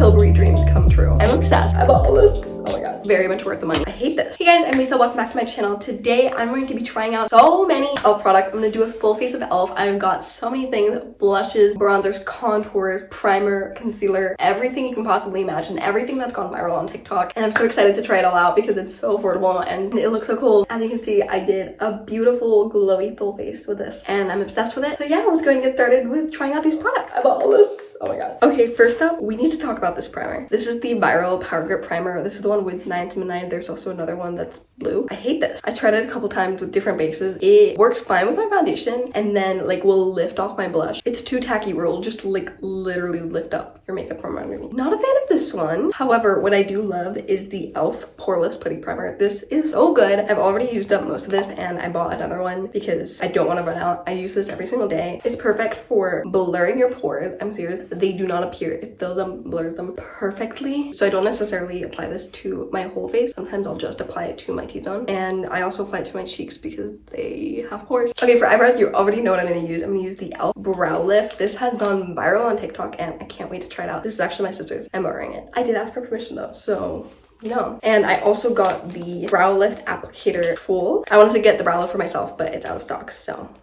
Tilbury dreams come true. I'm obsessed. I bought all this. Oh my god. Very much worth the money. I hate this. Hey guys, I'm Lisa. Welcome back to my channel. Today, I'm going to be trying out so many e.l.f. products. I'm going to do a full face of e.l.f. I've got so many things. Blushes, bronzers, contours, primer, concealer, everything you can possibly imagine. Everything that's gone viral on TikTok. And I'm so excited to try it all out because it's so affordable and it looks so cool. As you can see, I did a beautiful glowy full face with this and I'm obsessed with it. So yeah, let's go ahead and get started with trying out these products. I bought all this. Oh my god. Okay, first up, we need to talk about this primer. This is the Viral Power Grip Primer. This is the one with niacinimide. There's also another one that's blue. I hate this. I tried it a couple times with different bases. It works fine with my foundation and then like will lift off my blush. It's too tacky where it'll just like literally lift up your makeup from underneath. Not a fan of this one. However, what I do love is the e.l.f. Poreless Putty Primer. This is so good. I've already used up most of this and I bought another one because I don't want to run out. I use this every single day. It's perfect for blurring your pores. I'm serious. They do not appear. It fills them, blurs them perfectly. So I don't necessarily apply this to my whole face. Sometimes I'll just apply it to my T-zone. And I also apply it to my cheeks because they have pores. Okay, for eyebrows, you already know what I'm going to use. I'm going to use the e.l.f. Brow Lift. This has gone viral on TikTok and I can't wait to try it out. This is actually my sister's. I'm borrowing it. I did ask for permission though, so no. And I also got the Brow Lift Applicator tool. I wanted to get the brow lift for myself, but it's out of stock, so.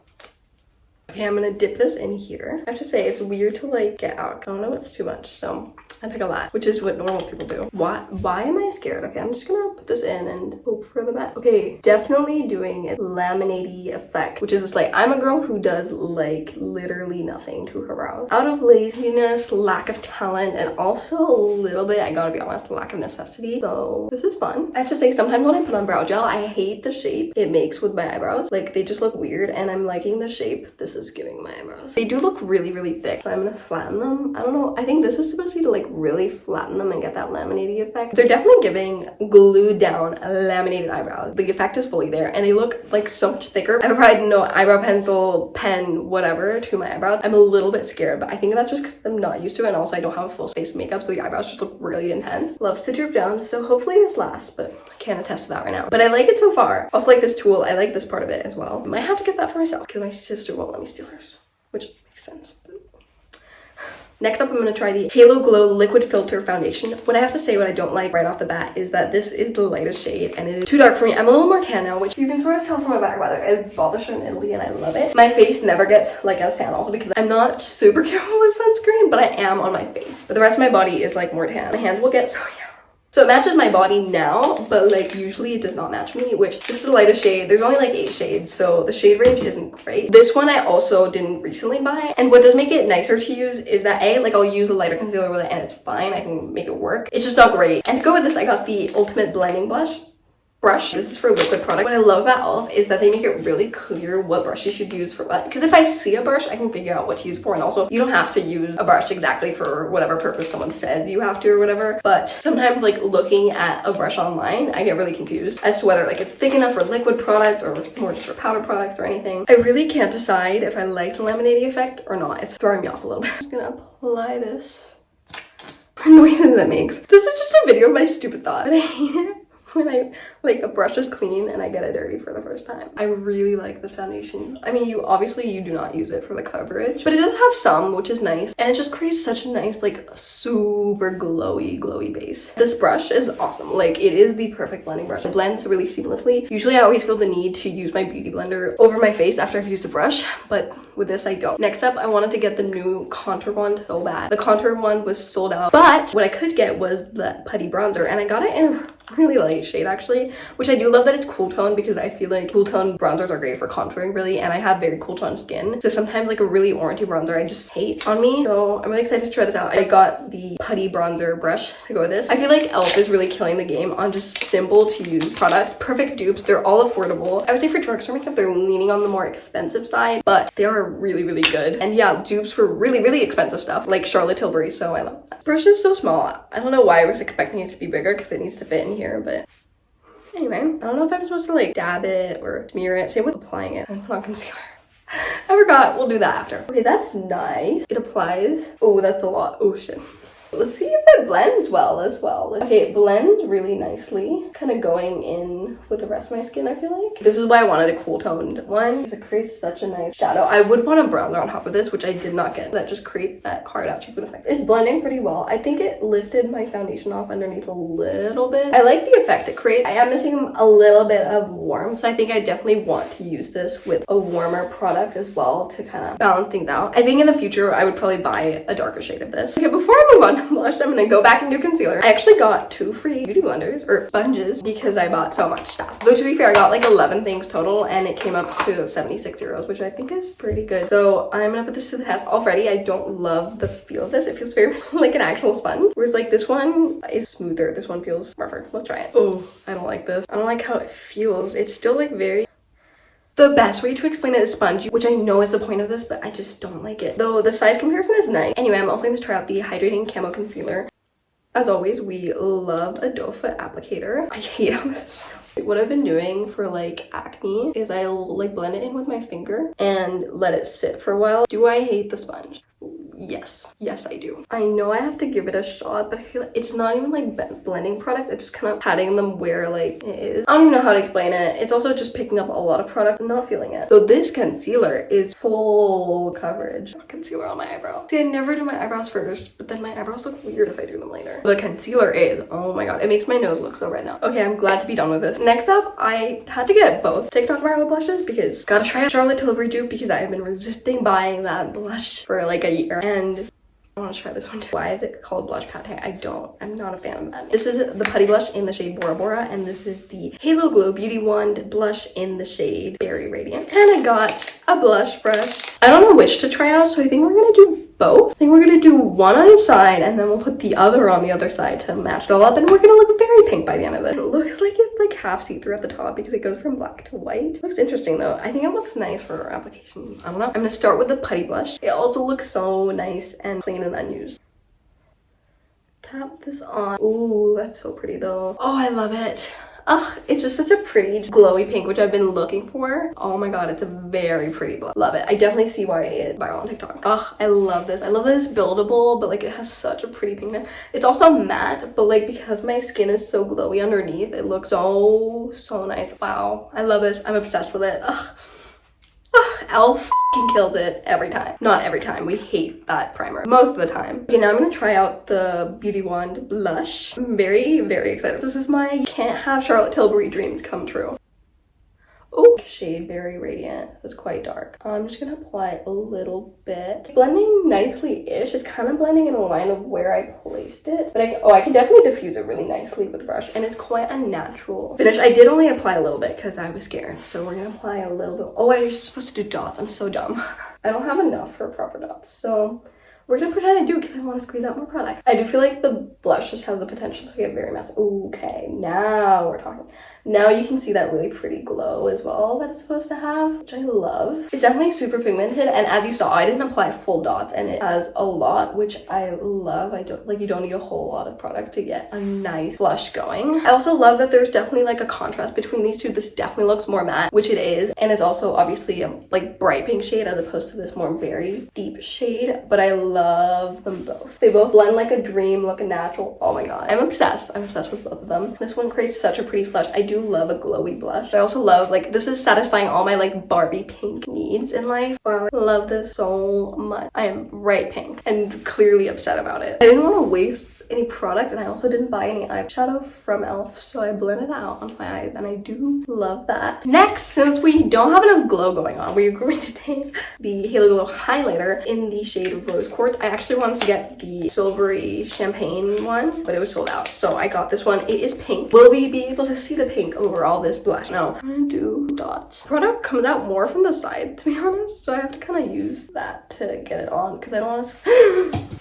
Okay, I'm gonna dip this in here. I have to say, it's weird to like get out. I don't know, it's too much, so I took a lot, which is what normal people do. Why am I scared? Okay, I'm just gonna put this in and hope for the best. Okay, definitely doing a laminating effect, which is just like, I'm a girl who does like literally nothing to her brows. Out of laziness, lack of talent, and also a little bit, I gotta be honest, lack of necessity. So this is fun. I have to say, sometimes when I put on brow gel, I hate the shape it makes with my eyebrows. Like they just look weird and I'm liking the shape this is giving my eyebrows. They do look really, really thick. So I'm gonna flatten them. I don't know. I think this is supposed to be to like really flatten them and get that laminating effect. They're definitely giving glued down laminated eyebrows. The effect is fully there and they look like so much thicker. I've applied no eyebrow pencil, pen, whatever to my eyebrows. I'm a little bit scared, but I think that's just because I'm not used to it and also I don't have a full face of makeup, so the eyebrows just look really intense. Loves to droop down, so hopefully this lasts, but I can't attest to that right now. But I like it so far. Also like this tool. I like this part of it as well. I might have to get that for myself because my sister won't let me steal hers, which makes sense. Next up, I'm going to try the Halo Glow Liquid Filter Foundation. What I have to say, what I don't like right off the bat is that this is the lightest shade and it is too dark for me. I'm a little more tan now, which you can sort of tell from my back rather. I bought this in Italy and I love it. My face never gets like as tan also because I'm not super careful with sunscreen, but I am on my face. But the rest of my body is like more tan. My hands will get so yellow. So it matches my body now, but like usually it does not match me, which this is the lightest shade. There's only like 8 shades, so the shade range isn't great. This one I also didn't recently buy. And what does make it nicer to use is that like I'll use a lighter concealer with it and it's fine. I can make it work. It's just not great. And to go with this, I got the Ultimate Blending Brush. This is for liquid product. What I love about e.l.f. is that they make it really clear what brush you should use for what. Because if I see a brush, I can figure out what to use for. And also, you don't have to use a brush exactly for whatever purpose someone says you have to or whatever. But sometimes like looking at a brush online, I get really confused as to whether like it's thick enough for liquid product or it's more just for powder products or anything. I really can't decide if I like the laminating effect or not. It's throwing me off a little bit. I'm just gonna apply this. The noises it makes. This is just a video of my stupid thought. But I hate it when I like a brush is clean and I get it dirty for the first time. I really like the foundation. I mean, you do not use it for the coverage, but it does have some, which is nice. And it just creates such a nice, like super glowy base. This brush is awesome. Like it is the perfect blending brush. It blends really seamlessly. Usually I always feel the need to use my beauty blender over my face after I've used a brush, but with this I don't. Next up, I wanted to get the new contour one so bad. The contour one was sold out, but what I could get was the putty bronzer and I got it in a really light shade actually, which I do love that it's cool tone because I feel like cool tone bronzers are great for contouring really, and I have very cool tone skin, so sometimes like a really orangey bronzer I just hate on me. So I'm really excited to try this out. I got the putty bronzer brush to go with this. I feel like e.l.f. is really killing the game on just simple to use products. Perfect dupes. They're all affordable. I would say for drugstore makeup they're leaning on the more expensive side, but they are really good. And yeah, dupes for really expensive stuff like Charlotte Tilbury, so I love that. This brush is so small. I don't know why I was expecting it to be bigger because it needs to fit in here, but anyway, I don't know if I'm supposed to like dab it or smear it. Same with applying it and put on concealer. I forgot. We'll do that after. Okay, that's nice. It applies. Oh, that's a lot. Oh shit. Let's see if it blends well as well. Okay, it blends really nicely. Kind of going in with the rest of my skin, I feel like. This is why I wanted a cool toned one. It creates such a nice shadow. I would want a bronzer on top of this, which I did not get. That just creates that carved out cheekbone effect. It's blending pretty well. I think it lifted my foundation off underneath a little bit. I like the effect it creates. I am missing a little bit of warmth, so I think I definitely want to use this with a warmer product as well to kind of balance things out. I think in the future, I would probably buy a darker shade of this. Okay, before I move on to blush, I'm gonna go back and do concealer. I actually got 2 free beauty blenders or sponges because I bought so much stuff. Though to be fair, I got like 11 things total and it came up to 76 euros, which I think is pretty good. So I'm gonna put this to the test. Already, I don't love the feel of this. It feels very like an actual sponge. Whereas like this one is smoother. This one feels rougher. Let's try it. Oh, I don't like this. I don't like how it feels. It's still like very... The best way to explain it is sponge, which I know is the point of this, but I just don't like it. Though the size comparison is nice. Anyway, I'm also going to try out the Hydrating Camo Concealer. As always, we love a doe foot applicator. I hate how this is. What I've been doing for like acne is I'll like blend it in with my finger and let it sit for a while. Do I hate the sponge? Yes I do. I know I have to give it a shot, but I feel like it's not even like blending product. It's just kind of patting them where like it is. I don't even know how to explain it. It's also just picking up a lot of product. I'm not feeling it. So this concealer is full coverage. Concealer on my eyebrow. See, I never do my eyebrows first, but then my eyebrows look weird if I do them later. The concealer is, oh my god, it makes my nose look so red now. Okay, I'm glad to be done with this. Next up, I had to get both TikTok viral blushes because gotta try out Charlotte Tilbury dupe because I have been resisting buying that blush for like a year. And I want to try this one too. Why is it called blush pate? I'm not a fan of that. This is the putty blush in the shade Bora Bora, and this is the Halo Glow Beauty Wand blush in the shade Berry Radiant. And I got a blush brush. I don't know which to try out, so I think we're gonna do both. I think we're gonna do one on each side, and then we'll put the other on the other side to match it all up, and we're gonna look very pink by the end of it. It looks like it's like half see-through at the top because it goes from black to white. It looks interesting though. I think it looks nice for application. I don't know. I'm gonna start with the putty blush. It also looks so nice and clean and unused. Tap this on. Ooh, that's so pretty though. Oh, I love it. Ugh, it's just such a pretty glowy pink, which I've been looking for. Oh my god, it's a very pretty blush. Love it. I definitely see why it's viral on TikTok. Ugh, I love this. I love that it's buildable, but like it has such a pretty pinkness. It's also matte, but like because my skin is so glowy underneath, it looks so nice. Wow, I love this. I'm obsessed with it. Ugh. Elf kills it every time. Not every time. We hate that primer most of the time. Okay, now I'm gonna try out the Beauty Wand blush. I'm very excited. This is my can't have Charlotte Tilbury dreams come true. Oh, shade Berry Radiant. It's quite dark. I'm just gonna apply a little bit. Blending nicely-ish. It's kind of blending in a line of where I placed it. But I can definitely diffuse it really nicely with the brush. And it's quite a natural finish. I did only apply a little bit because I was scared. So we're gonna apply a little bit. Oh, I was supposed to do dots. I'm so dumb. I don't have enough for proper dots. So we're gonna pretend I do because I want to squeeze out more product. I do feel like the blush just has the potential to get very messy. Okay, now we're talking. Now you can see that really pretty glow as well that it's supposed to have, which I love. It's definitely super pigmented, and as you saw, I didn't apply full dots, and it has a lot, which I love. You don't need a whole lot of product to get a nice blush going. I also love that there's definitely like a contrast between these two. This definitely looks more matte, which it is, and it's also obviously a like bright pink shade as opposed to this more very deep shade, but I love them both. They both blend like a dream, look natural. Oh my god, I'm obsessed with both of them. This one creates such a pretty flush. I do love a glowy blush. I also love, like, this is satisfying all my like Barbie pink needs in life. Wow, I love this so much. I am bright pink and clearly upset about it. I didn't want to waste any product, and I also didn't buy any eyeshadow from Elf, so I blended that out on my eyes, and I do love that. Next, since we don't have enough glow going on, we're going to take the Halo Glow highlighter in the shade Rose Quartz. I actually wanted to get the silvery champagne one, but it was sold out, so I got this one. It is pink. Will we be able to see the pink over all this blush? No. I'm gonna do dots. Product comes out more from the side, to be honest, so I have to kind of use that to get it on because I don't want to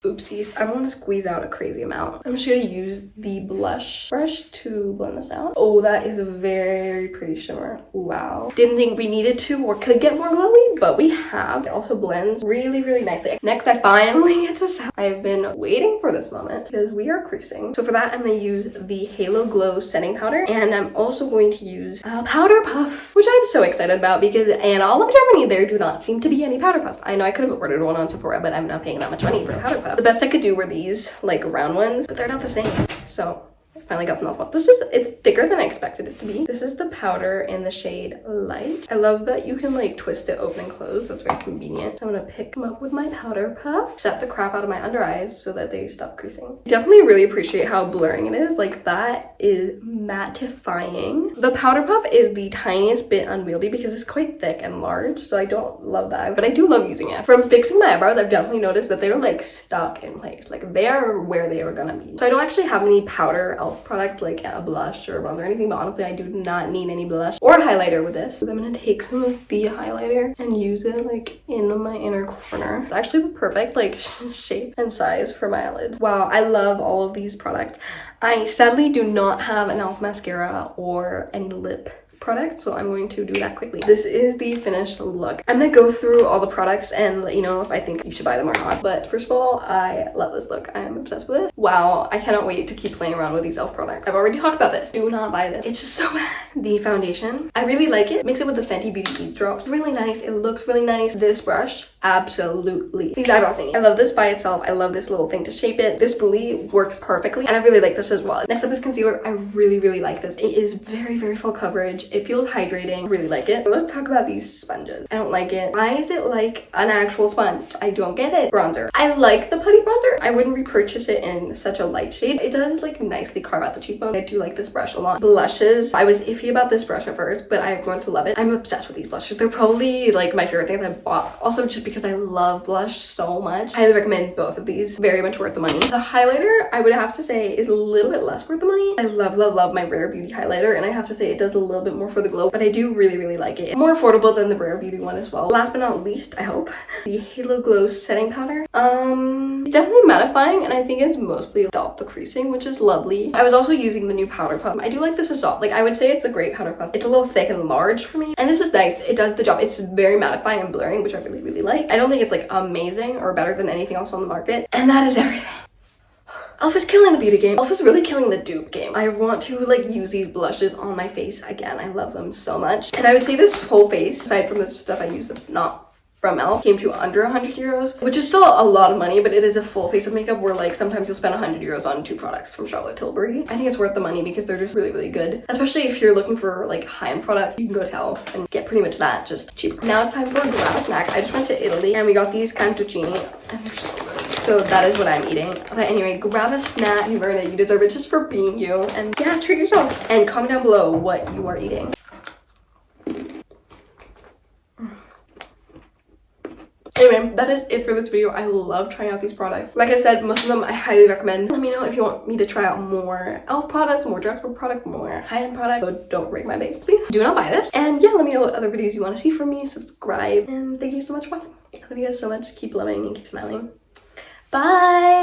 Oopsies, I don't want to squeeze out a crazy amount. I'm just gonna use the blush brush to blend this out. Oh, that is a very pretty shimmer. Wow. Didn't think we needed to or could get more glowy, but we have. It also blends really, really nicely. Next, I finally get to set. I've been waiting for this moment because we are creasing. So for that, I'm gonna use the Halo Glow setting powder, and I'm also going to use a powder puff, which I'm so excited about because in all of Germany, there do not seem to be any powder puffs. I know I could have ordered one on Sephora, but I'm not paying that much money for a powder puff. The best I could do were these like round ones, but they're not the same. So I finally got some elf. It's thicker than I expected it to be. This is the powder in the shade Light. I love that you can like twist it open and close. That's very convenient. So I'm gonna pick them up with my powder puff, set the crap out of my under eyes so that they stop creasing. Definitely really appreciate how blurring it is. Like that is mattifying. The powder puff is the tiniest bit unwieldy because it's quite thick and large, so I don't love that, but I do love using it. From fixing my eyebrows, I've definitely noticed that they're like stuck in place. Like they are where they are gonna be. So I don't actually have any powder elf product like a blush or a bronzer or anything, but honestly I do not need any blush or highlighter with this. So I'm gonna take some of the highlighter and use it like in my inner corner. It's actually the perfect like shape and size for my eyelids. Wow, I love all of these products. I sadly do not have an elf mascara or any lip product, so I'm going to do that quickly. This is the finished look. I'm gonna go through all the products and let you know if I think you should buy them or not. But first of all, I love this look. I'm obsessed with it. Wow, I cannot wait to keep playing around with these elf products. I've already talked about this. Do not buy this. It's just so bad. The foundation, I really like it. Mix it with the Fenty Beauty Ease Drops. It's really nice. It looks really nice. This brush, absolutely. These eyebrow thingies, I love this by itself. I love this little thing to shape it. This spoolie works perfectly, and I really like this as well. Next up is concealer. I really, really like this. It is very, very full coverage. It feels hydrating. I really like it. Let's talk about these sponges. I don't like it. Why is it like an actual sponge? I don't get it. Bronzer. I like the putty bronzer. I wouldn't repurchase it in such a light shade. It does like nicely carve out the cheekbone. I do like this brush a lot. Blushes. I was iffy about this brush at first, but I've grown to love it. I'm obsessed with these blushes. They're probably like my favorite thing that I've bought. Also just because I love blush so much. I highly recommend both of these. Very much worth the money. The highlighter, I would have to say, is a little bit less worth the money. I love, love, love my Rare Beauty highlighter, and I have to say it does a little bit more for the glow, but I do really, really like it. More affordable than the Rare Beauty one as well. Last but not least, I hope, the Halo Glow setting powder. Definitely mattifying, and I think it's mostly stop the creasing, which is lovely. I was also using the new powder puff. I do like this as well. Like I would say it's a great powder puff. It's a little thick and large for me, and this is nice. It does the job. It's very mattifying and blurring, which I really, really like. I don't think it's like amazing or better than anything else on the market, and that is everything. Elf is killing the beauty game. Elf is really killing the dupe game. I want to like use these blushes on my face again. I love them so much. And I would say this whole face, aside from the stuff I use that's not from Elf, came to under 100 euros, which is still a lot of money, but it is a full face of makeup where like sometimes you'll spend 100 euros on 2 products from Charlotte Tilbury. I think it's worth the money because they're just really, really good. Especially if you're looking for like high-end product, you can go to Elf and get pretty much that, just cheaper. Now it's time for a grab a snack. I just went to Italy and we got these cantuccini and they're so good. So that is what I'm eating. But anyway, grab a snack. You earn it. You deserve it just for being you. And yeah, treat yourself. And comment down below what you are eating. Anyway, that is it for this video. I love trying out these products. Like I said, most of them I highly recommend. Let me know if you want me to try out more elf products, more drugstore products, more high-end products. So don't break my bank, please. Do not buy this. And yeah, let me know what other videos you want to see from me. Subscribe. And thank you so much for watching. I love you guys so much. Keep loving and keep smiling. Bye!